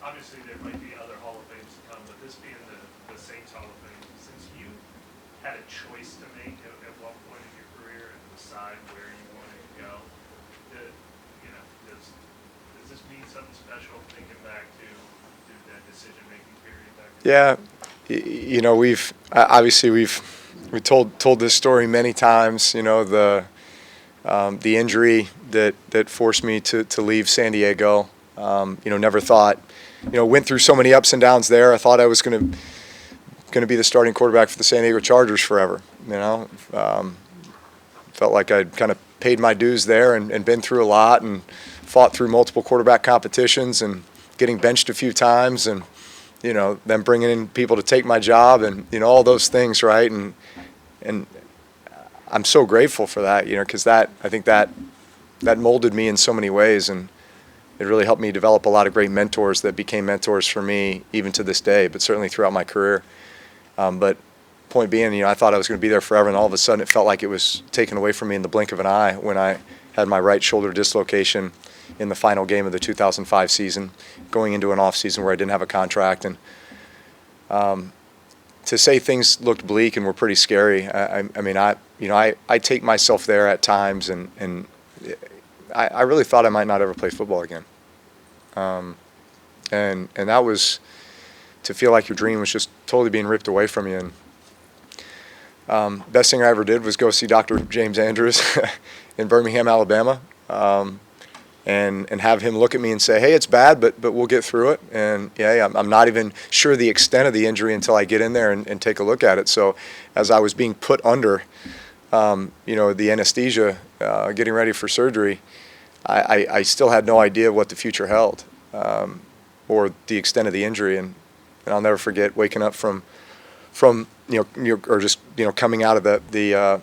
obviously there might be other Hall of Fames to come, but this being the Saints Hall of Fame, since you had a choice to make at one point in your career and decide where you wanted to go, did, does this mean something special thinking back to that decision-making period back then? Yeah, we've obviously we told this story many times. The injury that forced me to leave San Diego. Never thought. Went through so many ups and downs there. I thought I was going to be the starting quarterback for the San Diego Chargers forever. Felt like I'd kind of paid my dues there and been through a lot and fought through multiple quarterback competitions and getting benched a few times and then bringing in people to take my job and all those things, right? And I'm so grateful for that, because I think that molded me in so many ways, and it really helped me develop a lot of great mentors that became mentors for me even to this day, but certainly throughout my career. But point being, I thought I was going to be there forever, and all of a sudden it felt like it was taken away from me in the blink of an eye when I had my right shoulder dislocation in the final game of the 2005 season, going into an off season where I didn't have a contract. And to say things looked bleak and were pretty scary, I take myself there at times, and I really thought I might not ever play football again. And that was to feel like your dream was just totally being ripped away from you. And best thing I ever did was go see Dr. James Andrews in Birmingham, Alabama, and have him look at me and say, "Hey, it's bad, but we'll get through it." And I'm not even sure the extent of the injury until I get in there and take a look at it. So as I was being put under, the anesthesia, getting ready for surgery, I still had no idea what the future held, or the extent of the injury. And I'll never forget waking up from or just coming out of the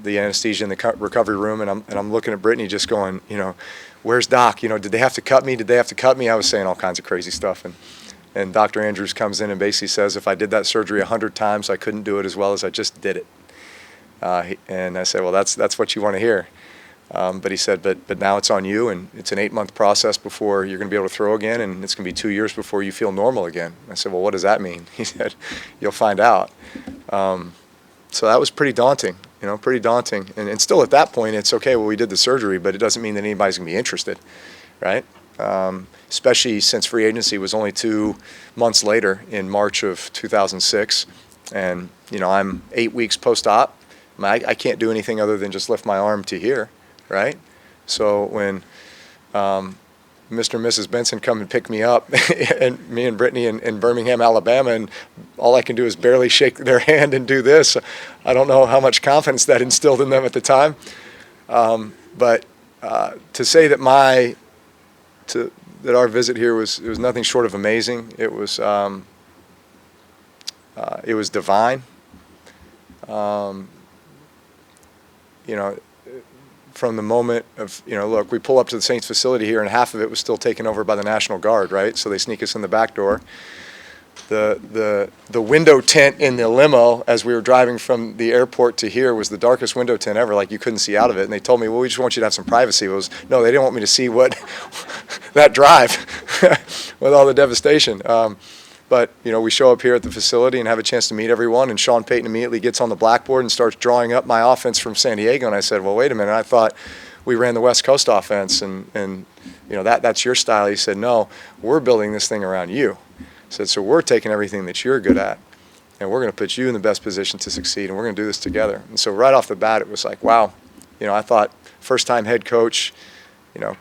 anesthesia in the recovery room, and I'm looking at Brittany just going, where's Doc? Did they have to cut me? Did they have to cut me? I was saying all kinds of crazy stuff, and Dr. Andrews comes in and basically says if I did that surgery 100 times, I couldn't do it as well as I just did it. And I said, well, that's what you want to hear. But he said, but now it's on you, and it's an 8-month process before you're going to be able to throw again, and it's going to be 2 years before you feel normal again. I said, well, what does that mean? He said, you'll find out. So that was pretty daunting, And still at that point, it's okay, well, we did the surgery, but it doesn't mean that anybody's going to be interested, right? Especially since free agency was only 2 months later in March of 2006. And, I'm 8 weeks post-op. I can't do anything other than just lift my arm to here, right? So when Mr. and Mrs. Benson come and pick me up, and me and Brittany in Birmingham, Alabama, and all I can do is barely shake their hand and do this. I don't know how much confidence that instilled in them at the time. But to say that that our visit here was nothing short of amazing. It was divine. From the moment of, look, we pull up to the Saints facility here, and half of it was still taken over by the National Guard, right? So they sneak us in the back door. The window tint in the limo as we were driving from the airport to here was the darkest window tint ever, like you couldn't see out of it. And they told me, well, we just want you to have some privacy. No, they didn't want me to see what that drive with all the devastation. But, we show up here at the facility and have a chance to meet everyone, and Sean Payton immediately gets on the blackboard and starts drawing up my offense from San Diego. And I said, well, wait a minute. I thought we ran the West Coast offense, and that's your style. He said, no, we're building this thing around you. He said, so we're taking everything that you're good at, and we're going to put you in the best position to succeed, and we're going to do this together. And so right off the bat, it was like, wow. I thought first-time head coach,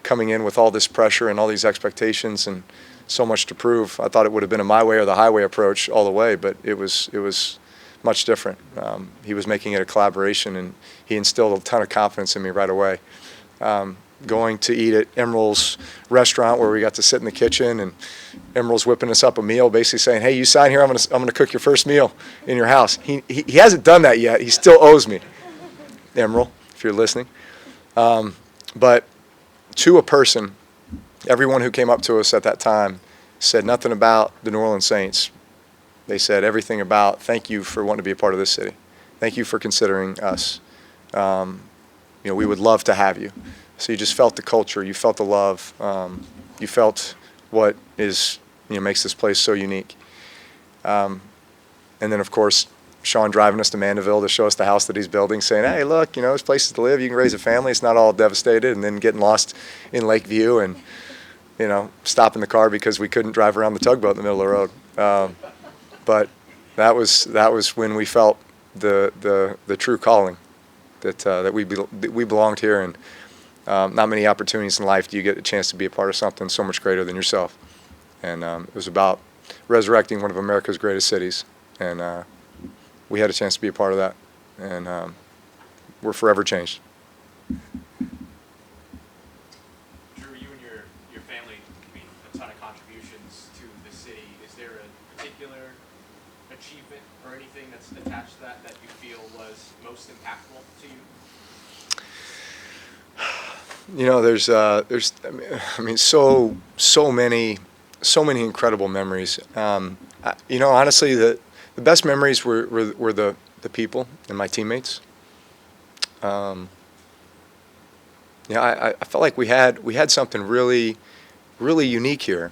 coming in with all this pressure and all these expectations and so much to prove. I thought it would have been a my way or the highway approach all the way, but it was much different. He was making it a collaboration, and he instilled a ton of confidence in me right away. Going to eat at Emerald's restaurant, where we got to sit in the kitchen, and Emerald's whipping us up a meal, basically saying, "Hey, you sign here. I'm gonna cook your first meal in your house." He hasn't done that yet. He still owes me, Emerald, if you're listening. But to a person, everyone who came up to us at that time said nothing about the New Orleans Saints. They said everything about, thank you for wanting to be a part of this city. Thank you for considering us. We would love to have you. So you just felt the culture. You felt the love. You felt what is, makes this place so unique. And then, of course, Sean driving us to Mandeville to show us the house that he's building, saying, hey, look, there's places to live. You can raise a family. It's not all devastated. And then getting lost in Lakeview and, stopping the car because we couldn't drive around the tugboat in the middle of the road. But that was when we felt the true calling that we belonged here. And not many opportunities in life do you get a chance to be a part of something so much greater than yourself. And it was about resurrecting one of America's greatest cities. And we had a chance to be a part of that. And we're forever changed. Drew, you and your family made a ton of contributions to the city. Is there a particular achievement or anything that's attached to that you feel was most impactful to you? There's so many incredible memories. Honestly, the best memories were the people and my teammates. I felt like we had something really, really unique here.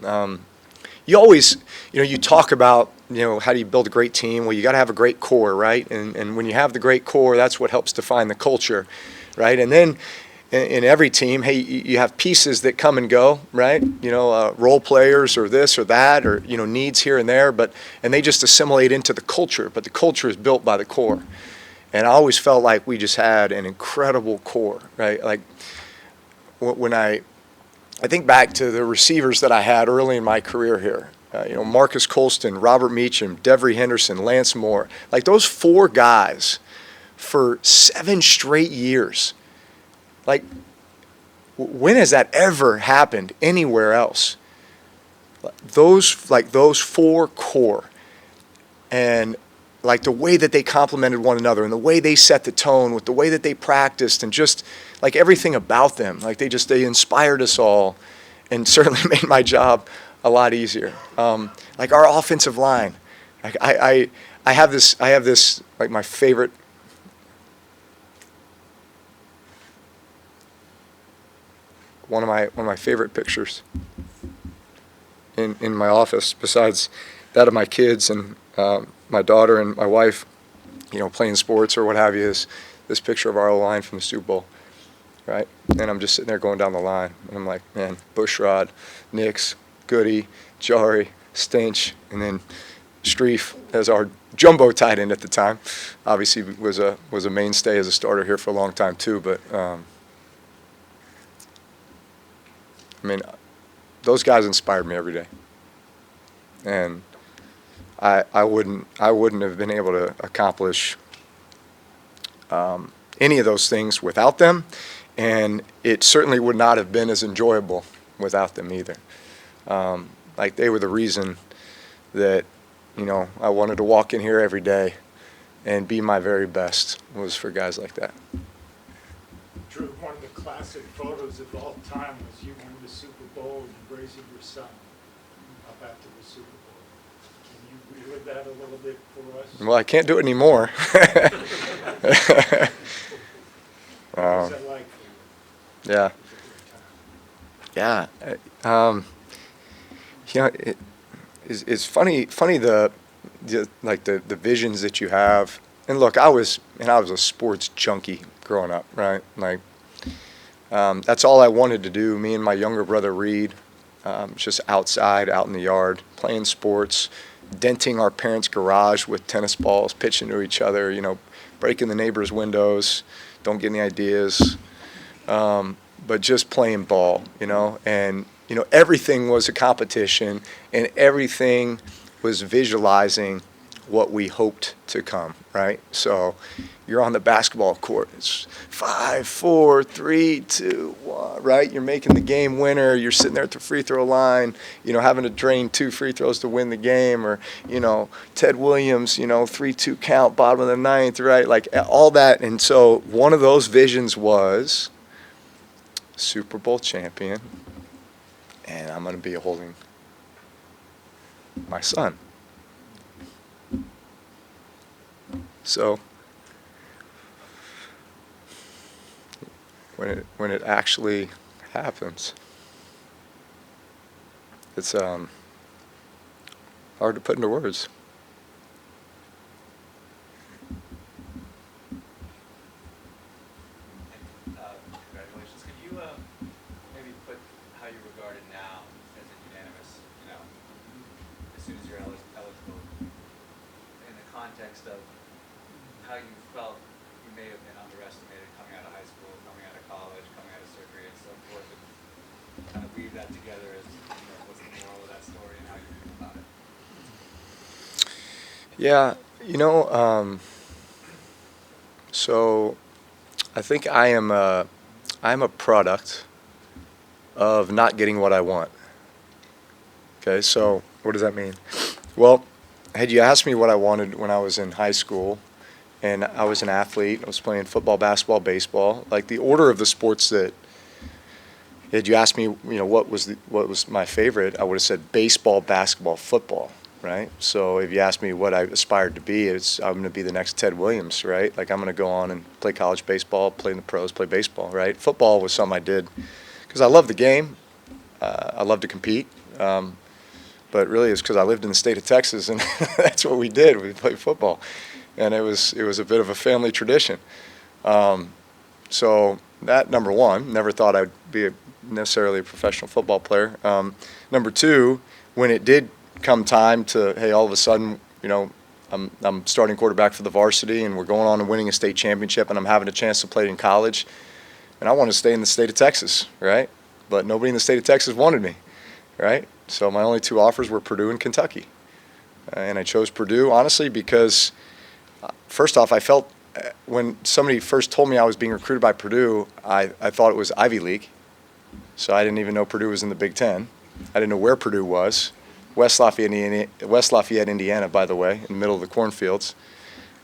You always, you talk about, how do you build a great team? Well, you got to have a great core, right? And when you have the great core, that's what helps define the culture, right? And then in every team, hey, you have pieces that come and go, right? Role players or this or that or, needs here and there, and they just assimilate into the culture, but the culture is built by the core. And I always felt like we just had an incredible core, right? Like when I think back to the receivers that I had early in my career here, Marcus Colston, Robert Meacham, Devery Henderson, Lance Moore, like those four guys for 7 straight years. Like, when has that ever happened anywhere else? Those four core, and like the way that they complemented one another and the way they set the tone with the way that they practiced and just like everything about them, like they inspired us all and certainly made my job a lot easier. Like our offensive line, like I have this like my favorite. One of my favorite pictures in my office, besides that of my kids and my daughter and my wife, playing sports or what have you, is this picture of our O-line from the Super Bowl, right? And I'm just sitting there going down the line, and I'm like, man, Bushrod, Nix, Goody, Jari, Stinch, and then Streef as our jumbo tight end at the time. Obviously was a mainstay as a starter here for a long time too, but those guys inspired me every day, and I wouldn't have been able to accomplish any of those things without them, and it certainly would not have been as enjoyable without them either. Like they were the reason that I wanted to walk in here every day and be my very best, was for guys like that. Drew, one of the classic photos of all time was you winning the Super Bowl and embracing your son up after the Super Bowl. Can you relive that a little bit for us? Well, I can't do it anymore. What was that like for you? Yeah. Yeah. It's funny the visions that you have. And look, I was a sports junkie growing up, right? Like, that's all I wanted to do. Me and my younger brother Reed, just outside, out in the yard, playing sports, denting our parents' garage with tennis balls, pitching to each other, breaking the neighbors' windows. Don't get any ideas, but just playing ball, and everything was a competition, and everything was visualizing what we hoped to come, right? So you're on the basketball court. It's 5, 4, 3, 2, 1, right? You're making the game winner. You're sitting there at the free throw line, having to drain 2 free throws to win the game, or, Ted Williams, 3-2 count, bottom of the ninth, right? Like all that. And so one of those visions was Super Bowl champion, and I'm going to be holding my son. So when it actually happens, it's hard to put into words. Congratulations. Could you maybe put how you regard it now as a unanimous, as soon as you're eligible, in the context of how you felt you may have been underestimated coming out of high school, coming out of college, coming out of surgery, and so forth, and kind of weave that together as what's the moral of that story and how you feel about it? Yeah, so I think I'm a product of not getting what I want. Okay, so what does that mean? Well, had you asked me what I wanted when I was in high school, and I was an athlete, I was playing football, basketball, baseball, like the order of the sports that, had you asked me, what was my favorite, I would have said baseball, basketball, football, right? So if you asked me what I aspired to be, I'm going to be the next Ted Williams, right? Like I'm going to go on and play college baseball, play in the pros, play baseball, right? Football was something I did because I love the game. I love to compete. But really it's because I lived in the state of Texas, and that's what we did. We played football. And it was a bit of a family tradition. So that, number one, never thought I'd be necessarily a professional football player. Number two, when it did come time to, hey, all of a sudden, I'm starting quarterback for the varsity, and we're going on and winning a state championship, and I'm having a chance to play in college, and I wanted to stay in the state of Texas, right? But nobody in the state of Texas wanted me, right? So my only two offers were Purdue and Kentucky. And I chose Purdue, honestly, because first off, I felt when somebody first told me I was being recruited by Purdue, I thought it was Ivy League. So I didn't even know Purdue was in the Big Ten. I didn't know where Purdue was. West Lafayette, Indiana, by the way, in the middle of the cornfields.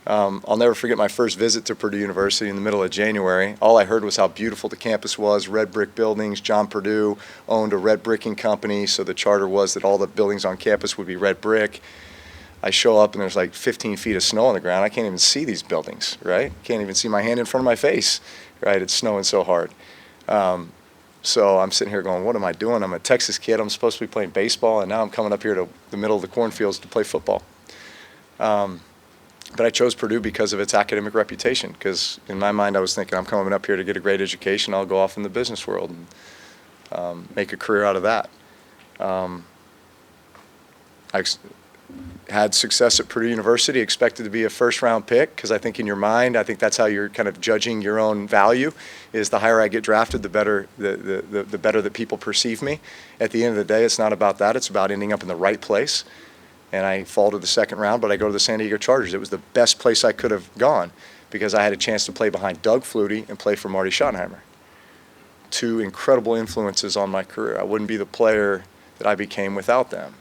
I'll never forget my first visit to Purdue University in the middle of January. All I heard was how beautiful the campus was, red brick buildings. John Purdue owned a red bricking company, so the charter was that all the buildings on campus would be red brick. I show up and there's like 15 feet of snow on the ground. I can't even see these buildings, right? Can't even see my hand in front of my face, right? It's snowing so hard. So I'm sitting here going, what am I doing? I'm a Texas kid. I'm supposed to be playing baseball, and now I'm coming up here to the middle of the cornfields to play football. But I chose Purdue because of its academic reputation, because in my mind I was thinking I'm coming up here to get a great education. I'll go off in the business world and make a career out of that. I had success at Purdue University, expected to be a first-round pick, because I think in your mind, I think that's how you're kind of judging your own value, is the higher I get drafted, the better the better that people perceive me. At the end of the day, it's not about that. It's about ending up in the right place. And I fall to the second round, but I go to the San Diego Chargers. It was the best place I could have gone, because I had a chance to play behind Doug Flutie and play for Marty Schottenheimer. Two incredible influences on my career. I wouldn't be the player that I became without them.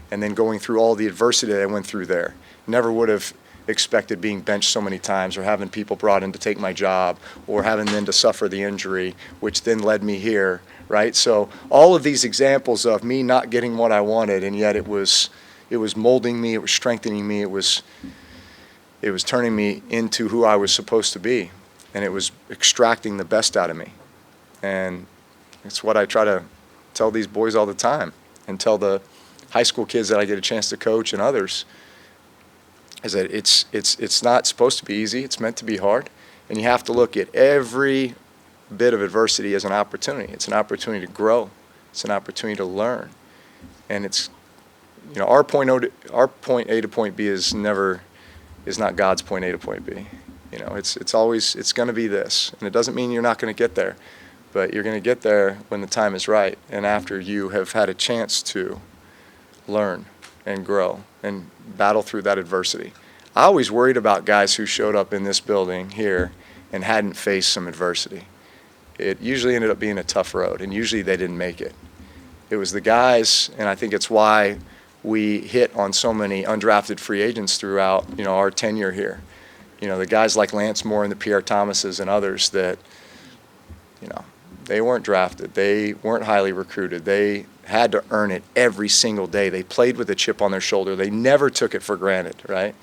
And then going through all the adversity that I went through there. Never would have expected being benched so many times, or having people brought in to take my job, or having then to suffer the injury, which then led me here, right? So all of these examples of me not getting what I wanted, and yet it was molding me, it was strengthening me, it was turning me into who I was supposed to be, and it was extracting the best out of me. And it's what I try to tell these boys all the time, and tell the high school kids that I get a chance to coach and others, is that it's not supposed to be easy. It's meant to be hard, and you have to look at every bit of adversity as an opportunity. It's an opportunity to grow. It's an opportunity to learn, and it's, our point A to point B is not God's point A to point B. It's always going to be this, and it doesn't mean you're not going to get there, but you're going to get there when the time is right, and after you have had a chance to learn and grow and battle through that adversity. I always worried about guys who showed up in this building here and hadn't faced some adversity. It usually ended up being a tough road, and usually they didn't make it. It was the guys, and I think it's why we hit on so many undrafted free agents throughout, our tenure here. The guys like Lance Moore and the Pierre Thomases and others that, they weren't drafted. They weren't highly recruited. They had to earn it every single day. They played with a chip on their shoulder. They never took it for granted, right?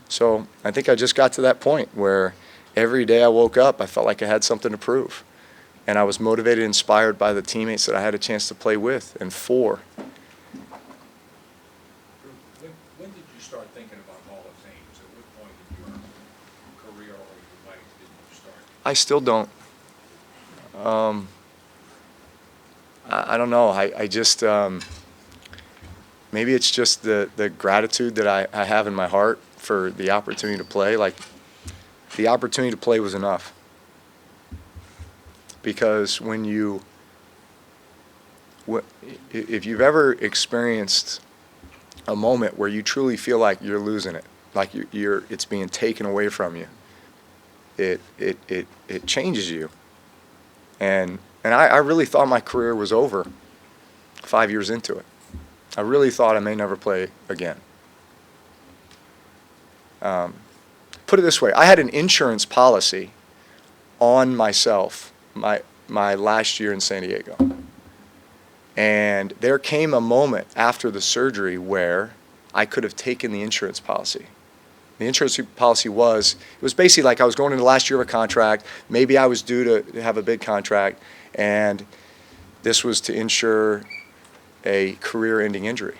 So I think I just got to that point where every day I woke up, I felt like I had something to prove. And I was motivated, inspired by the teammates that I had a chance to play with and for. start thinking about Hall of Fames? At what point in your career or your life did you start? I still don't. I don't know. I just, maybe it's just the gratitude that I have in my heart for the opportunity to play. Like, the opportunity to play was enough. Because if you've ever experienced a moment where you truly feel like you're losing it, like it's being taken away from you, it changes you. And I really thought my career was over 5 years into it. I really thought I may never play again. Put it this way, I had an insurance policy on myself my last year in San Diego. And there came a moment after the surgery where I could have taken the insurance policy. The insurance policy was basically like I was going into the last year of a contract. Maybe I was due to have a big contract, and this was to insure a career-ending injury.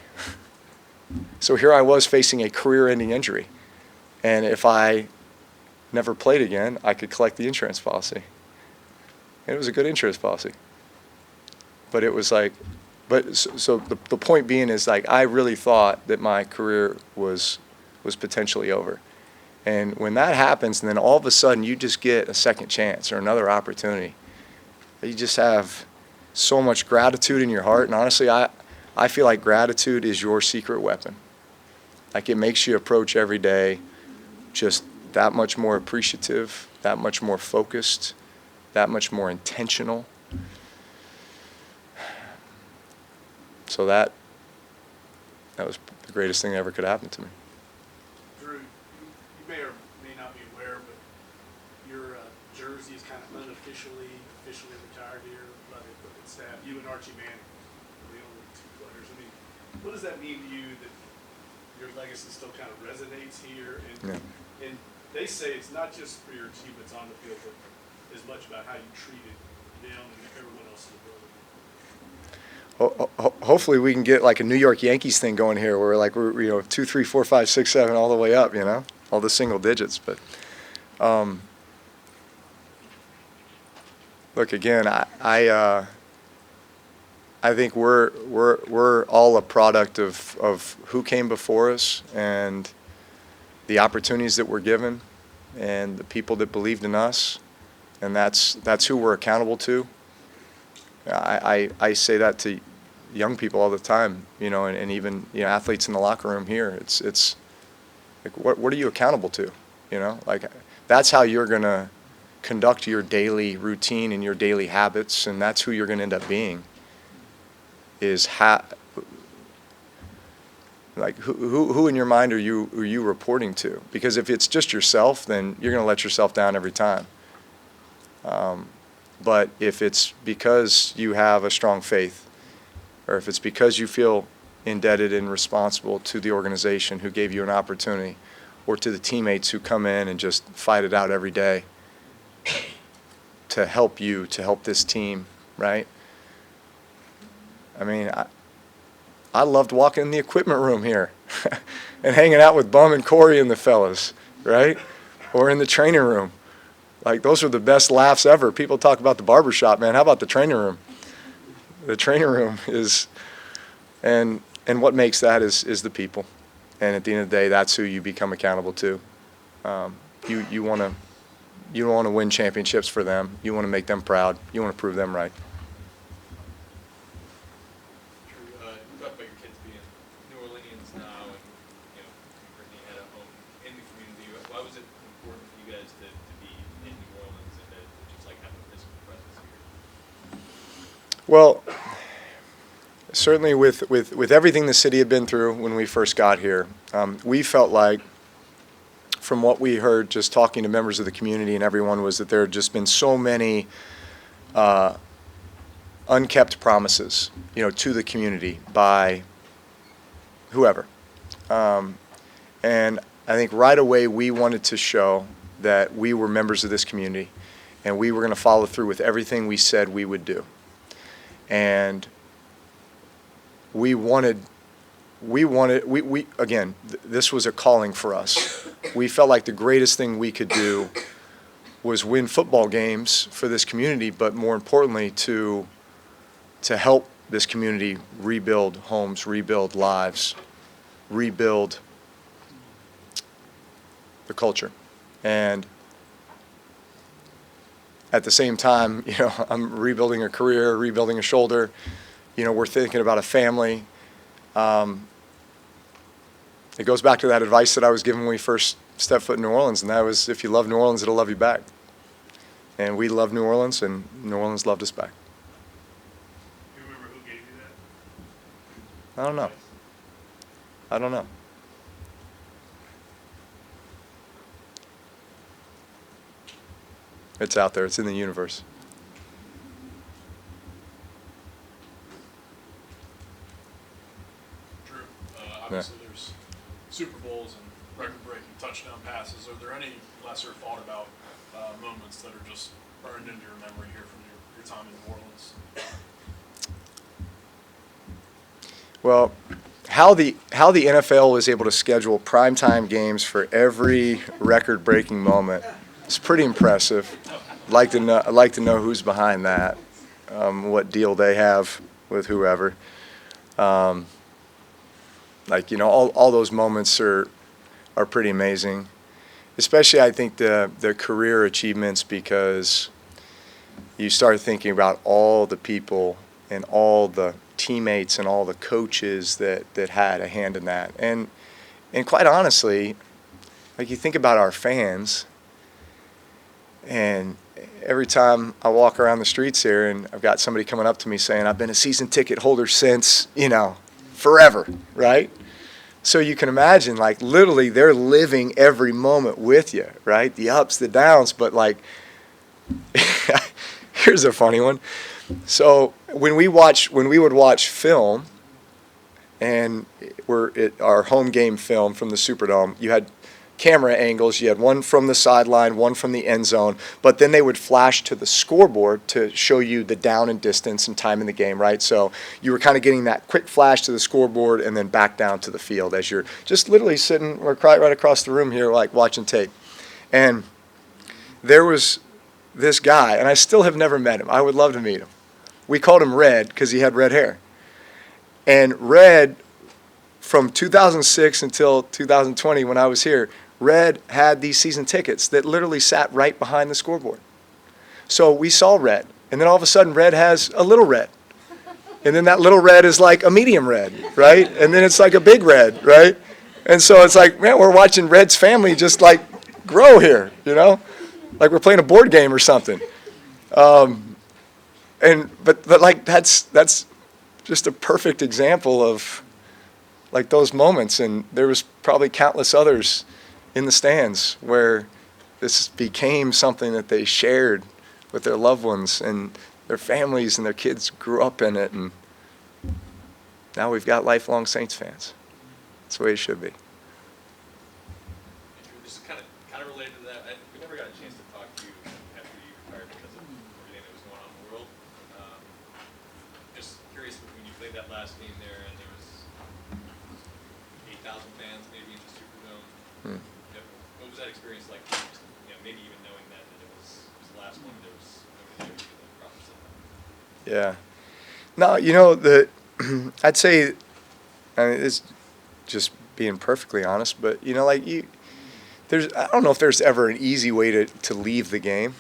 So here I was facing a career-ending injury. And if I never played again, I could collect the insurance policy. And it was a good insurance policy. But it was like, so the point being is, like, I really thought that my career was potentially over. And when that happens, and then all of a sudden you just get a second chance or another opportunity, you just have so much gratitude in your heart. And honestly, I feel like gratitude is your secret weapon. Like, it makes you approach every day just that much more appreciative, that much more focused, that much more intentional. So that was the greatest thing that ever could happen to me. Drew, you may or may not be aware, but your jersey is kind of officially retired here by the equipment staff. You and Archie Manning are the only two players. I mean, what does that mean to you that your legacy still kind of resonates here? And they say it's not just for your achievements on the field, but as much about how you treated them and everyone else in the building. Hopefully we can get like a New York Yankees thing going here, where we're 2, 3, 4, 5, 6, 7, all the way up, all the single digits. But look, again, I think we're all a product of who came before us and the opportunities that we're given and the people that believed in us, and that's who we're accountable to. I say that to young people all the time, and even athletes in the locker room here. It's like, what are you accountable to? Like, that's how you're gonna conduct your daily routine and your daily habits, and that's who you're gonna end up being. Like, who in your mind are you reporting to? Because if it's just yourself, then you're gonna let yourself down every time. But if it's because you have a strong faith, or if it's because you feel indebted and responsible to the organization who gave you an opportunity, or to the teammates who come in and just fight it out every day to help you, to help this team, right? I mean, I loved walking in the equipment room here and hanging out with Bum and Corey and the fellas, right? Or in the training room. Like, those are the best laughs ever. People talk about the barbershop, man. How about the training room? The training room is, and what makes that is the people. And at the end of the day, that's who you become accountable to. You want to win championships for them. You want to make them proud. You want to prove them right. Drew, you talked about your kids being New Orleanians now, and Brittany had a home in the community. Why was it important for you guys to be in New Orleans and to just like have a physical presence here? Well, certainly with everything the city had been through when we first got here, we felt like, from what we heard just talking to members of the community and everyone, was that there had just been so many unkept promises, to the community by whoever. And I think right away we wanted to show that we were members of this community and we were going to follow through with everything we said we would do. And we wanted we wanted, again, this was a calling for us. We felt like the greatest thing we could do was win football games for this community, but more importantly, to help this community rebuild homes, rebuild lives, rebuild the culture. And at the same time, you know, I'm rebuilding a career, rebuilding a shoulder. You know, we're thinking about a family. It goes back to that advice that I was given when we first stepped foot in New Orleans, and that was, if you love New Orleans, it'll love you back. And we love New Orleans, and New Orleans loved us back. Do you remember who gave you that? I don't know. I don't know. It's out there. It's in the universe. Drew, obviously there's Super Bowls and record-breaking touchdown passes. Are there any lesser thought about moments that are just burned into your memory here from your time in New Orleans? Well, how the NFL was able to schedule primetime games for every record-breaking moment is pretty impressive. I'd like to know who's behind that, what deal they have with whoever. Like, you know, all those moments are pretty amazing. Especially, I think, the career achievements, because you start thinking about all the people and all the teammates and all the coaches that had a hand in that. And quite honestly, like, you think about our fans, and every time I walk around the streets here and I've got somebody coming up to me saying, I've been a season ticket holder since, you know, forever, right? So you can imagine, like, literally they're living every moment with you, right? The ups, the downs, but, like, here's a funny one. So when we would watch film, and we're at our home game film from the Superdome, you had camera angles. You had one from the sideline, one from the end zone, but then they would flash to the scoreboard to show you the down and distance and time in the game, right? So you were kind of getting that quick flash to the scoreboard and then back down to the field as you're just literally sitting right across the room here, like, watching tape. And there was this guy, and I still have never met him. I would love to meet him. We called him Red because he had red hair. And Red, from 2006 until 2020 when I was here, Red had these season tickets that literally sat right behind the scoreboard. So we saw Red, and then all of a sudden Red has a little red. And then that little red is like a medium red, right? And then it's like a big red, right? And so it's like, man, we're watching Red's family just, like, grow here, you know? Like we're playing a board game or something. But like, that's just a perfect example of, like, those moments. And there was probably countless others in the stands where this became something that they shared with their loved ones, and their families and their kids grew up in it, and now we've got lifelong Saints fans. That's the way it should be. Andrew, this is kind of related to that. We never got a chance to talk to you after you retired because of everything that was going on in the world. Just curious, when you played that last game there, and there was 8,000 fans maybe in the Superdome. What was that experience like? Just, you know, maybe even knowing that it was the last one, there was nobody there to process it. Yeah. No, you know, I'd say, I mean, it's just being perfectly honest, but, you know, like, I don't know if there's ever an easy way to leave the game,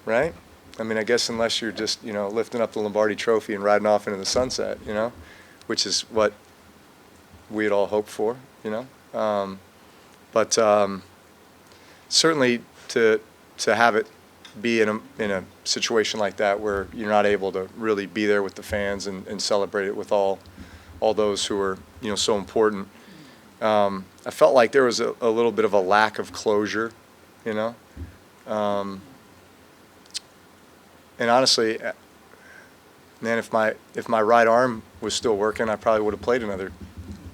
right? I mean, I guess unless you're just, you know, lifting up the Lombardi Trophy and riding off into the sunset, you know, which is what we had all hoped for, you know. But certainly to have it be in a situation like that where you're not able to really be there with the fans and celebrate it with all those who are, you know, so important. I felt like there was a little bit of a lack of closure, you know. And honestly, man, if my right arm was still working, I probably would have played another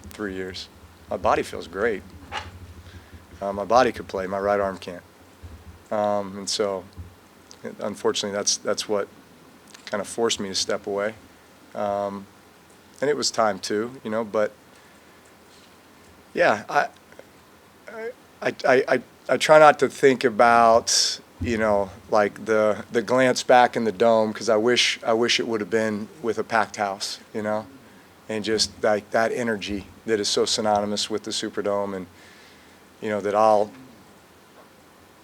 3 years. My body feels great. My body could play, my right arm can't. And so, unfortunately, that's what kind of forced me to step away. And it was time too, you know, but Yeah, I try not to think about, like the glance back in the dome, because I wish it would have been with a packed house, and just like that energy that is so synonymous with the Superdome, and that I'll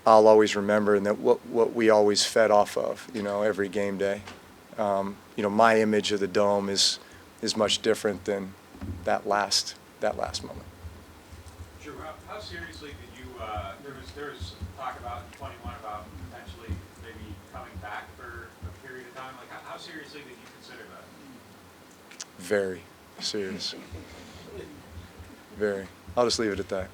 always remember, and that what we always fed off of, every game day. My image of the dome is much different than that last moment. Drew, how seriously did you, there was talk about in 21 about potentially maybe coming back for a period of time. Like, how seriously did you consider that? Very serious. Very. I'll just leave it at that.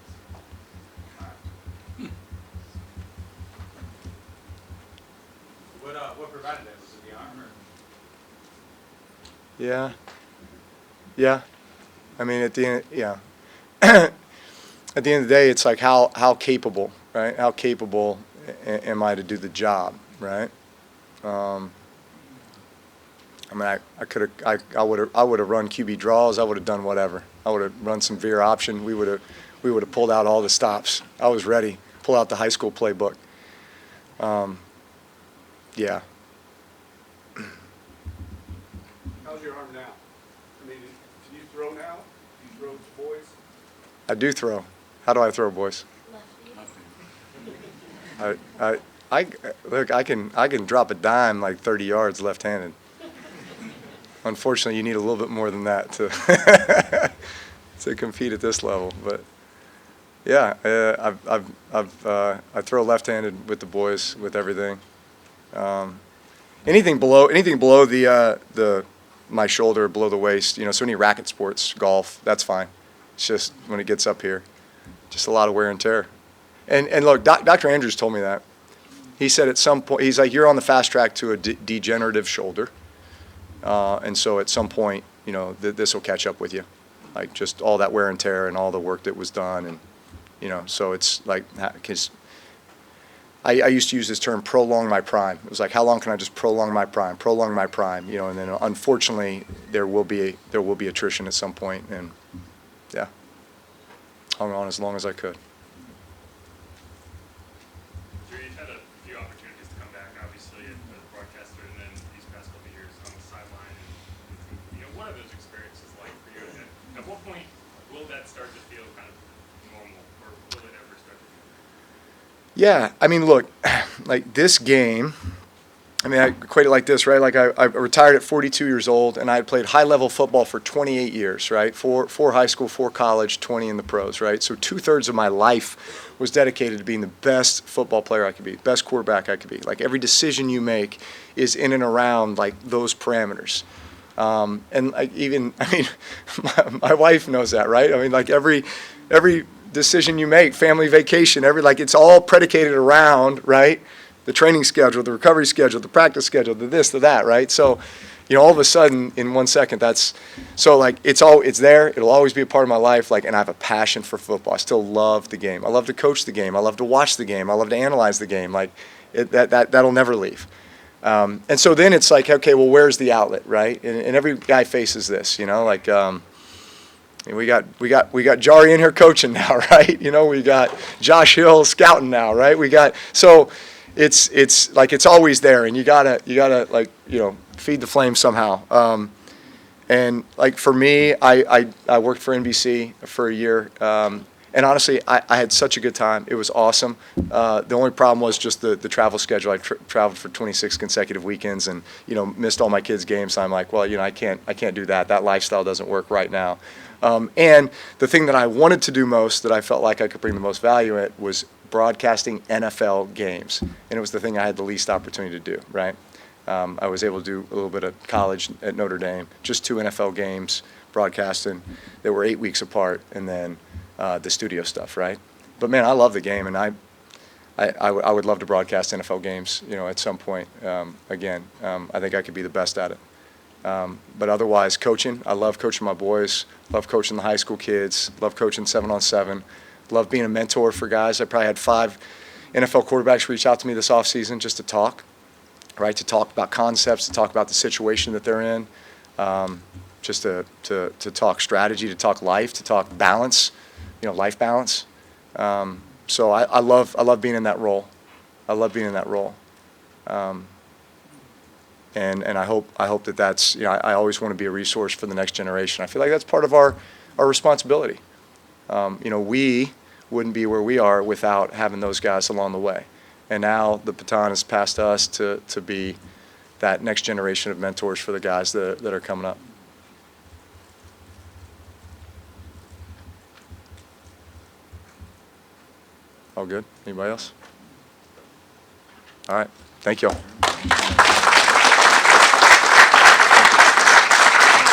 What prevented it? Was it the arm or? Yeah. Yeah. I mean, at the end, yeah. At the end of the day, it's like how capable, right? How capable am I to do the job, right? I mean, I would have run QB draws. I would have done whatever. I would have run some veer option. We would have pulled out all the stops. I was ready. Pull out the high school playbook. Yeah. How's your arm now? I mean, can you throw now? Do you throw to boys? I do throw. How do I throw, boys? Look, I can drop a dime like 30 yards left-handed. Unfortunately, you need a little bit more than that to to compete at this level. But yeah, I throw left-handed with the boys with everything. Anything below the my shoulder, below the waist, so any racket sports, golf, that's fine. It's just when it gets up here, just a lot of wear and tear. And look, Dr. Andrews told me that. He said at some point, he's like, you're on the fast track to a degenerative shoulder. And so at some point, this will catch up with you. Like just all that wear and tear and all the work that was done. And, so it's like, because I used to use this term, prolong my prime. It was like, how long can I just prolong my prime, and then unfortunately there will be attrition at some point, and yeah, hung on as long as I could. Drew, you've had a few opportunities to come back, obviously, as a broadcaster, and then these past couple of years on the sideline. And, what are those experiences like for you? And at what point will that start to feel kind of normal, or will it ever start to feel normal? Yeah, I mean, look, like this game, I mean, I equate it like this, right? Like I retired at 42 years old, and I had played high-level football for 28 years, right? Four high school, 4 college, 20 in the pros, right? So 2/3 of my life was dedicated to being the best football player I could be, best quarterback I could be. Like every decision you make is in and around like those parameters. And like my wife knows that, right? I mean, like every decision you make, family vacation, it's all predicated around, right? The training schedule, the recovery schedule, the practice schedule, the this, the that, right? So, all of a sudden in 1 second, it's there. It'll always be a part of my life. Like, and I have a passion for football. I still love the game. I love to coach the game. I love to watch the game. I love to analyze the game. Like, that'll never leave. And so then it's like, okay, well, where's the outlet, right? And every guy faces this, like. We got Jari in here coaching now, right? We got Josh Hill scouting now, right? So it's like it's always there, and you gotta like feed the flame somehow. And like for me, I worked for NBC for a year, and honestly, I had such a good time. It was awesome. The only problem was just the travel schedule. I traveled for 26 consecutive weekends, and missed all my kids' games. So I'm like, well, I can't do that. That lifestyle doesn't work right now. And the thing that I wanted to do most, that I felt like I could bring the most value at, was broadcasting NFL games. And it was the thing I had the least opportunity to do, right? I was able to do a little bit of college at Notre Dame, just 2 NFL games broadcasting that were 8 weeks apart, and then the studio stuff, right? But man, I love the game, and I would love to broadcast NFL games, at some point. Again, I think I could be the best at it. But otherwise, coaching, I love coaching my boys, love coaching the high school kids, love coaching 7-on-7, love being a mentor for guys. I probably had 5 NFL quarterbacks reach out to me this offseason just to talk, right? To talk about concepts, to talk about the situation that they're in, just to talk strategy, to talk life, to talk balance. life balance. So I love being in that role. I love being in that role. And I hope that that's, I always want to be a resource for the next generation. I feel like that's part of our responsibility. We wouldn't be where we are without having those guys along the way. And now the baton is passed to us to be that next generation of mentors for the guys that are coming up. All good? Anybody else? All right. Thank you all.